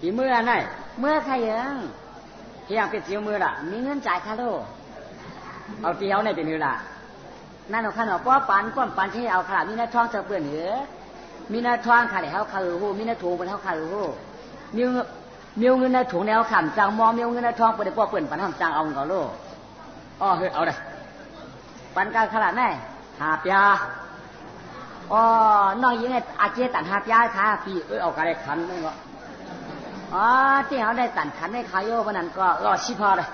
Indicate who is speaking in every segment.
Speaker 1: ปีเมื่อไหนเมื่อใครยังที่ยังเป็นจิ๋วมือล่ะมีเงินจ่ายค่าโลเอาที่เขาในเป็นมือล่ะนั่นเอาขนมป้อปันที่เอาขนาดมีหน้าท้องเธอเปื่อนเหนือมีหน้าท้องขาดเขาขาดหูมีหน้าถุงเป็นเขาขาดหูมีเงินหน้าถุงแนวขำจังมองมีเงินหน้าท้องเป็นป้อเปื่อนปันทำจังเอาเงินเขาโลอ๋อเฮ้ยเอาเลยปันการขนาดไหนหาปยาอ๋อน้องยิงไอ้อาเจตันหาปยาค่ะพี่เอาการได้ขันนั่นก็อ๋อที่เขาได้ตันขันให้ขายโย่พนันก็ชิพอเลย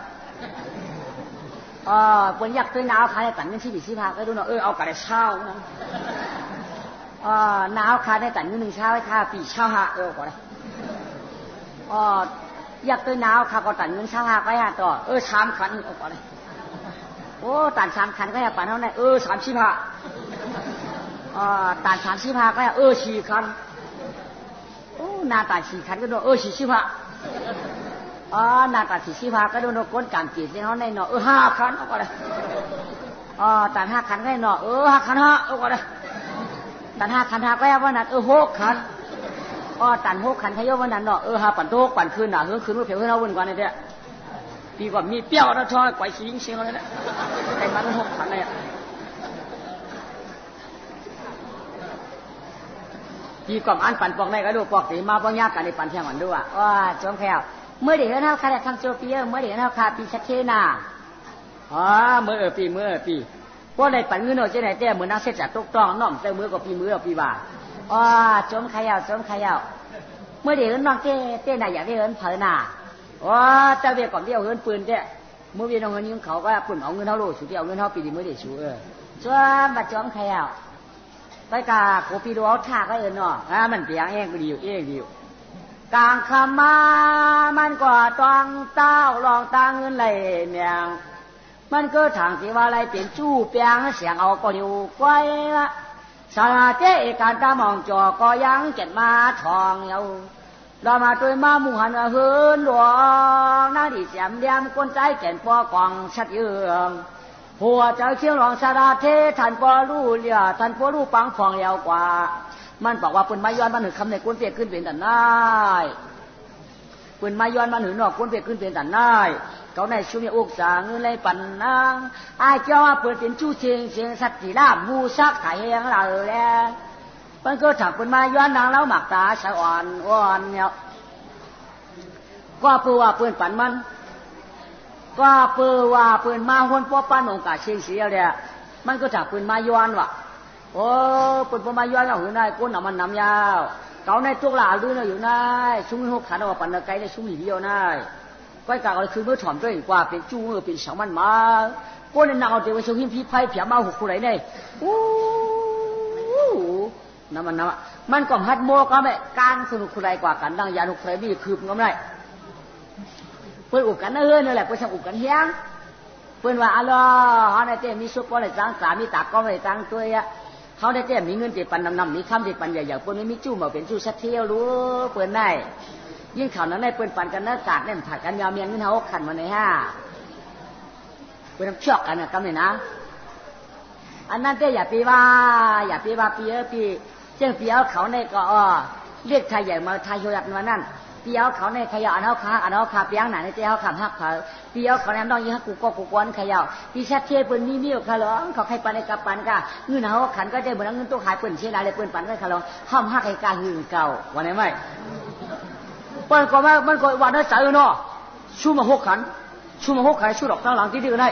Speaker 1: อ๋อปนยักษ์ตัวหนาวขายได้ตันเงินที่4 ก็ดูเนาะเอาการได้เช่านั่นอ๋อหนาวขายได้ตันเงิน1 เช่าให้ค่าปีเช่าหาก็ได้อ๋อยักษ์ตัวหนาวขาก็ตันเงินเช่าหาก็ให้ต่อ3 ขันก็ได้โอ้ตัน3 ขันก็ให้ปันเท่านั้น35ตัน35ก็ให้4 ขันโอ้นาตา4 ขันก็โดน45นาตา45ก็โดนก้นกามจีที่เขาในเนาะ5 ขันก็ได้ตัน5 ขันก็เนาะ5 ขัน5ก็ได้ตัน5 ขัน5ก็ให้วันนั้น6 ขันตัน6 ขันขยวันนั้นเนาะ5 ปั่นโตกปั่นคืนหนาคืนว่าเผียวให้เราวุ่นกว่านี่เด้อปีก่อนมีเปี้ยวแล้วชอยไกวชิงเชียงเลยนะแต่มัน6 ขันเลยปีก่อนอันปั่นปอกในก็ดูปอกตีมาปอกยากกันในปั่นเที่ยงวันด้วยจงแผ่วเมื่อเดี๋ยวเขาขาดทำโจปีเมื่อเดี๋ยวเขาขาดปีชัดเจนน่ะเมื่อปีพวกในปั่นเงินเอาเจ้าไหนเต้เหมือนนักเศรษฐตกต้องน้อมเต้มือกับปีบ่าจมขยาวเมื่อเดี๋ยวน้องเต้น่ะอยากได้เงินเผอหน่ะเจ้าเบี้ยก่อนที่เอาเงินปืนเต้เมื่อเบี้ยเอาเงินยิงเขาก็ปุ่นเอาเงินเท่าโลสุดที่เอาเงินเท่าปีดีเมื่อเดี๋ยวชูจมบัดจมขยาวไปกาโคปีดูเอาท่าก็เนาะมันเปียงเองก็ดีอยู่กลางคำมามันก็ต้องเต้าลองตาเงินไหลเมียงมันก็ทางที่ว่าอะไรเป็นจู้เปียงเสียงเอาก็อยู่ไกวละสาราเจ้การตามองจอก็ยังเจ็ดมาทองเยาเรามาตัวมามุ่งหันเฮือนหลวงน่าดีเสียมเดียมก้นใจแก่นปอกองชัดเยืองหัวใจเชี่ยวหลองสาราเทท่านปอรู้เลียท่านปอรู้ปังฟองยาวกว่ามันบอกว่าปืนไม้ย้อนมันหือคำในก้นเปียกขึ้นเป็นแต่นายปืนไม้ย้อนมันหือนอกก้นเปียกขึ้นเป็นแต่นายเขาในชุ่มยาอุกสางเงินเลยปั่นนางไอ้เจ้าว่าปืนเป็นชู้เชียงสัตว์สีลาบมูซักถ่ายเฮงเราแล้วมันก็ถักปืนไม้ย้อนนางแล้วหมักตาสะอ่อนเนี่ยก็ปืนว่าปืนปั่นมันก็ปืนว่าปืนมาหุ่นป้อปั้นองค์กาเชียงเสียเลยมันก็ถักปืนไม้ย้อนว่ะปืนมาย้อนเราอยู่ได้ก้นมันน้ำยาวเขาในตัวหลาลื่นเราอยู่ได้ชุ่ม6 ขันเอาปั่นไกลได้ชุ่มเดียวได้ก้อยกาก็คือเมื่อถอมด้วยกว่าเป็นจู้เป็นสองมันมาก้นในนาวเดี๋ยวชุ่มหิมพี่ไพ่เผียมา6 คนไหนได้น้ำมันก็ฮัดโมก็ไม่การสนุกคนไหนกว่ากันดังยานุใครมีคืบก็ไม่ได้เพื่อนอุกกันนั่นแหละเพื่อนช่างอุกกันเฮียงเพื่อนว่าอะไรเขาในเต้มีซุปก็เลยจ้างสามีตากก็ไม่จ้างตัวเขาได้เต้มีเงินเจ็บปันนำมีคำเจ็บปันใหญ่ๆเปิ้นไม่มีจู้มาเป็นจู้ชัดเที่ยวรู้เปิ้นได้ยิ่งข่าวนั้นได้เปิ้นปันกันนักกาดเนี่ยผัดกันยาวเมียนเงินเขาขันมาในเปิ้นน้ำช็อกกันนะกำเนี่ยนะอันนั้นเต้อย่าปีว่าปีเจ้าปีเอาเขาในก็เรียกไทยใหญ่มาไทยโยยักมานั่นปีเอาเขาในขยะอันเอาขาเปียงหนาในเจ้าเขาหักเขาปีเอาเขาแนมน้องยิ่งหักกูก็กูกวนขยะปีชัดเที่ยวเปิ้นมีมิวขล้องเขาใครปันในกับปันกะเงินเขาขันก็ได้เหมือนเงินตัวขายเปิ้นเช่นอะไรเปิ้นปันก็ขล้องห้ามหักให้การหึงเก่าวันไหนไม่เปิ้นก็มันก็วันนั้นใจเนาะชูมา6 ขันชูดอกตั้งหลังที่ดีกันได้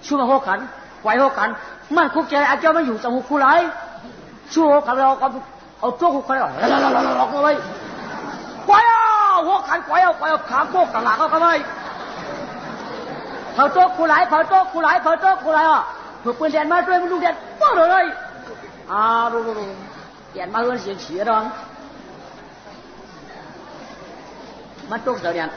Speaker 1: ชูมา6 ขันไหว6 ขันมันคุกใจอาเจ้ามันอยู่จังหูคู่ไรชู6 ขันเราก็เอาตัวคู่ไรหลอกเลยควายหัวขันควายขาโป๊กกลางหลังก็ไม่เผาโต๊ะคู่ไหลเผาโต๊ะคู่ไหลเผื่อปืนแดนมาด้วยมันลูกแดนป้อเลยดูแดนมาเฮือนเสียดองมันตกเสียน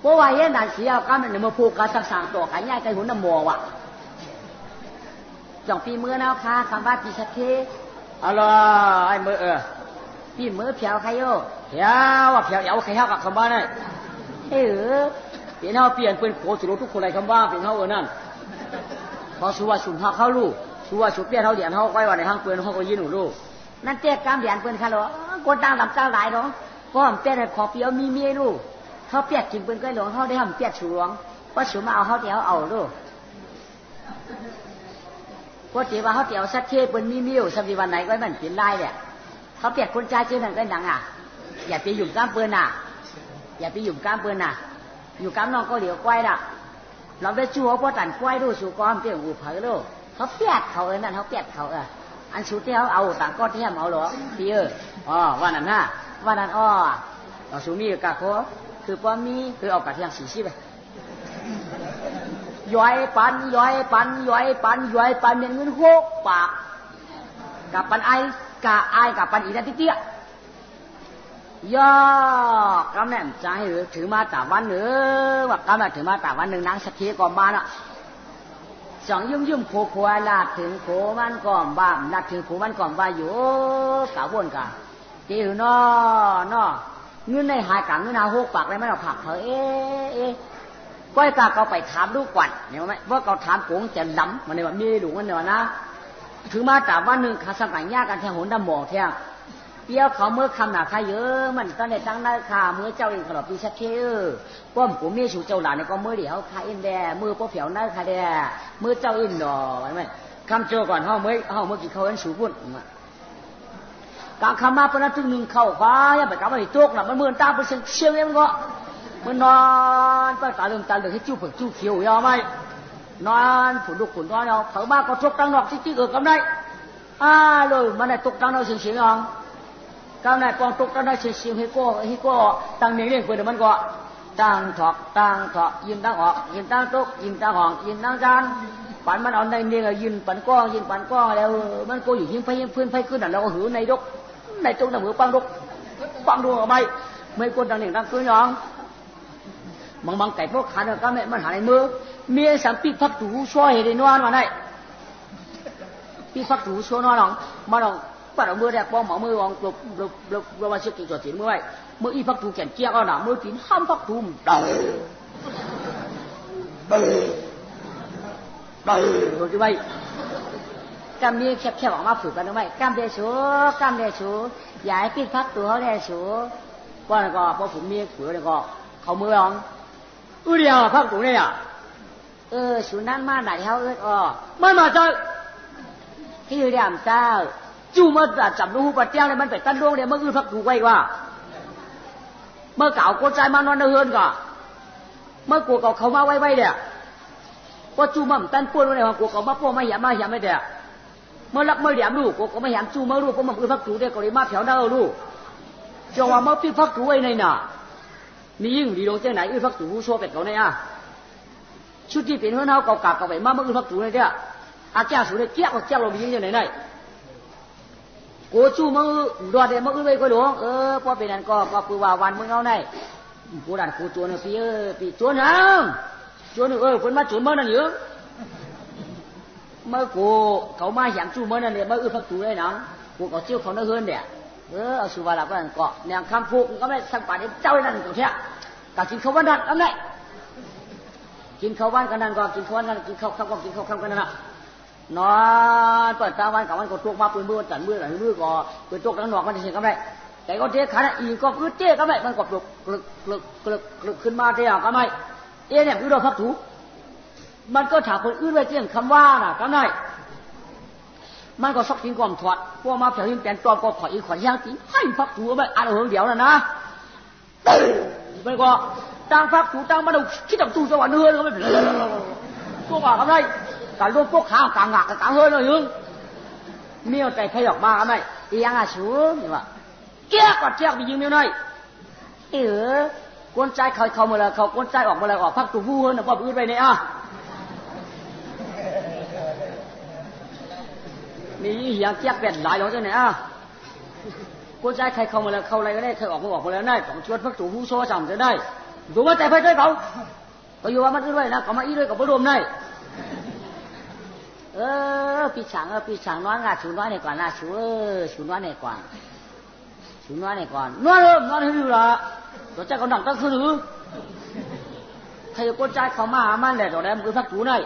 Speaker 1: เพราะว่าเย็นหนาเสียกันเนี่ยมาผูกกันสั่งตัวกันง่ายใจหุ่นน้ำมัวว่ะจ่องปีมือนะค่ะคำว่าปีชัดเทอะไรไอ้มือปีมือเผียวใครโย่เผียวใครกับคำว่านี่เปลี่ยนเปลี่ยนเป็นโคตรทุกคนอะไรคำว่าเป็นเขานั่น พอชัวชุนเขาลูกชัวชุดเปี้ยเขาเดียนเขาไว้ว่าในห้างเปืนเขาก็ยินหนูลูกนั่นเตี้ยกามเดียนเปืนค่ะหรอกดดังลำเจ้าหลายหรอเพราะผมเปี้ยในขอเปียวมีเมียลูกเขาเปียกกินเปืนก็หลวงเขาได้ทำเปียกฉลวงเพราะฉูมาเอาเขาเดียวเอาลูกเพราะเดี๋ยวว่าเขาเดียวสักเทเปืนมีเมียวสักวันไหนก็มันกินได้เนี่ยเขาเปียกคนใจเชื่อนั่นก็หนังอ่ะอย่าไปหยุ่มกามเปืนน่ะอย่าไปหยุ่มกามเปืนน่ะอยู่กามน้องก็เหลียวก้อยน่ะเราได้จู่เขาพอตันก้อยดูสู่ก้อมเตี้ยหูเผยลูกเขาเปียกเขานั่นเขาเปียกเขาอันสุดที่เขาเอาต่างก้อนที่เขาเอาหรอพี่อ๋อว่านั่นฮะว่านั่นอ้อเราสูมีกับโคคือป้อมีคือเอากระเทียมสีชีไปย้อยปันย้อยปันย้อยปันย้อยปันเป็นเงินโคกปากกับปันไอกะไอกับปันอีนั่นที่เตี้ยย่อกำแหน่งใจหรือถือมาตาวันหรือว่ากำแหน่งถือมาตาวันหนึ่งนางสักทีก่อนบ้านอ่ะสองยุ่มโคลาดถึงโคมันก่อนบ้านลาดถึงโคมันก่อนบ้านอยู่กะวนกะจีหือนอเงินในหายกังเงินหาหกปากอะไรไม่เราผักเถอะก้อยกาเขาไปถามลูกกวนเห็นไหมว่าเขาถามโกงจะล้ำมันเลยว่ามีหลวงกันเนาะนะถือมาตาวันหนึ่งขาสังกัดยากกันแทงหุ่นดำหมอกแทงเปี้ยวเขาเมื่อคำหนาใครเยอะมันตอนในตั้งได้ค่ะเมื่อเจ้าเองขลบปีชักเชื่อป้อมกูมีชูเจ้าหลานในก็เมื่อเดี๋ยวใครอินแดมือป้อเผียวนั่นใครแดมือเจ้าอินดอไว้ไหมคำเจอก่อนเฮาเมื่อกี้เขาเห็นสูบุญกางคำมาเป็นถึงหนึ่งเข้าฟ้ายังไปกลับมาอีกตุกน่ะมันมือตาเป็นเชียงเองก็มันนอนไปตาเหลืองให้จิ้วเผือกจิ้วเขียวยอไหมนอนผุนลูกผุนนอนเอาเผามาก็ทุกตั้งนอกที่เกิดกันได้เลยมันได้ตกตั้งนอกเสียงองก้าวหน้าปองตกตั้งได้เสียงให้ก็ตั้งเนียงเรียกเพื่อนมันก็ตั้งถอกยินตั้งออกยินตั้งตกยินตั้งห้องยินตั้งจานปันมันเอาในเนียงยินปันก้องยินปันก้องแล้วมันก็อยู่ยิงไฟยิงพื้นไฟขึ้นน่ะเราก็หือในดกในตรงนั้นหือปังดกปังดวงออกไปไม่คนตั้งเนียงตั้งคืนยองบางไก่พวกขาเนี่ยก็ไม่มันหาในมือเมียสัมปีพักถูช่วยให้นอนมาได้ปีพักถูช่วยนอนหรอมาหรอปัดเอามือแรกป้องหมอมือวางหลบมาเช็คกินจอดจีนมือไว้มืออีพักถูแขนเจี๊ยกเอาหนามือจีนห้ามพักถูดูดิไว้กำนี้แคบออกมาฝึกกันได้ไหมกำเดชูอย่าให้ปีพักถูเขาเดชูก็แล้วก็พอผมมีฝืนแล้วก็เขามือลองเดียวพักถูเนี่ยสุนัขมาไหนเขาไม่มาเจอที่เรียมเจ้าจู่เมื่อจับลูกปัดเจ้าเลยมันไปตั้นดวงเดี๋ยวเมื่อพักถูไว้ว่าเมื่อเก่าก็ใจมานอนเฮือนก่อนเมื่อกูเขามาไว้เดี๋ยวก็จู่มั่มตั้นป้วนไว้เลยว่ากูเขามาป้วนมาหยามไม่เดี๋ยวเมื่อรักเมื่อเดี๋ยวลูกกูไม่หยามจู่เมื่อลูกก็มั่มพักถูเดี๋ยวก็เลยมาแถวหน้าลูกจะว่าเมื่อพี่พักถูไว้ในน่ะมียิ่งดีลงเจ้าไหนพักถูโชว์เป็ดเขาเนี่ยชุดที่เป็นเฮือนเฮาเก่าๆไปมาเมื่อพักถูเลยเดี๋ยวอาแก้วสูงเลยเจี๊ยบเรามียิ่งอย่างไหนกูจู่มือรอดเดี๋ยวมือไว้ก็หลวงพอเป็นนั่นก็คือว่าวันมึงเอาไหนกูดันกูจวนปีจวนนะจวนคนมาจวนเมื่อนั่นอยู่เมื่อกูเขามาหยามจู่เมื่อนั่นเนี่ยเมื่อพักถูเลยนะกูก็เชี่ยวเขาเนื้อเฮือนเดี๋ยวเอาสุวรรณก็นั่นก็แนวคำพูดก็ไม่สังป่าเดี๋ยวเจ้านั่นก็แท้กับกินข้าววันนั้นก็ได้กินข้าววันกันนั่นก็กินข้าววันกันกินข้าวคำก็กินข้าวคำกันนั่นนอนเปิดตาวันกับวันก็ตกมาปืนมือจันมือหลังมือก็ปืนตกทั้งหนอกมันจะเสียก็ได้แต่ก็เจ๊ขาดอีกก็คือเจ๊ก็ได้มันก็กลึกขึ้นมาเจ๊ก็ไม่เนี่ยคือเราพักถูมันก็ถามคนอื่นไว้เจียงคำว่าน่ะก็ได้มันก็สักทิ้งความถอดพวกมาเผาหินแปลนตัวก็ถอยอีกขวัญย่างทิ้งให้พักถูไปอ่านเอาเดี๋ยวนะมันก็ตั้งพักถูตั้งมาดูคิดถึงตู้จังหวะเนื้อก็ไม่เป็นพวกว่าก็ได้การรวมพวกขากางหักกางเฮือนเลยยึงเมียวใจใครออกมาก็ได้ยังอ่ะชูนี่ว่าเจ๊ก็เจ๊ไปยิงเมียวหน่อยก้นใจเขามาเลยเขาก้นใจออกมาเลยออกพักถูผู้เฮือนนะป้าอื่นไปเนี่ยมีเหี้ยเจี๊ยบเป็ดหลายหลงจังไหนกูใจใครเข้ามาแล้วเข้าอะไรก็ได้ใครออกมาแล้วได้ของชวนพักถูผู้โซ่จำจะได้ดูว่าใจไฟใจเขาก็อยู่ว่ามันด้วยนะเขามาอีด้วยกับผู้รวมได้ปีฉางน้อยงาชูน้อยในก่อนนะชูน้อยในก่อนน้อยให้ดูละตัวใจเขาหนักก็คือใครกูใจเขามามันแหละตัวแดงมือพักถูได้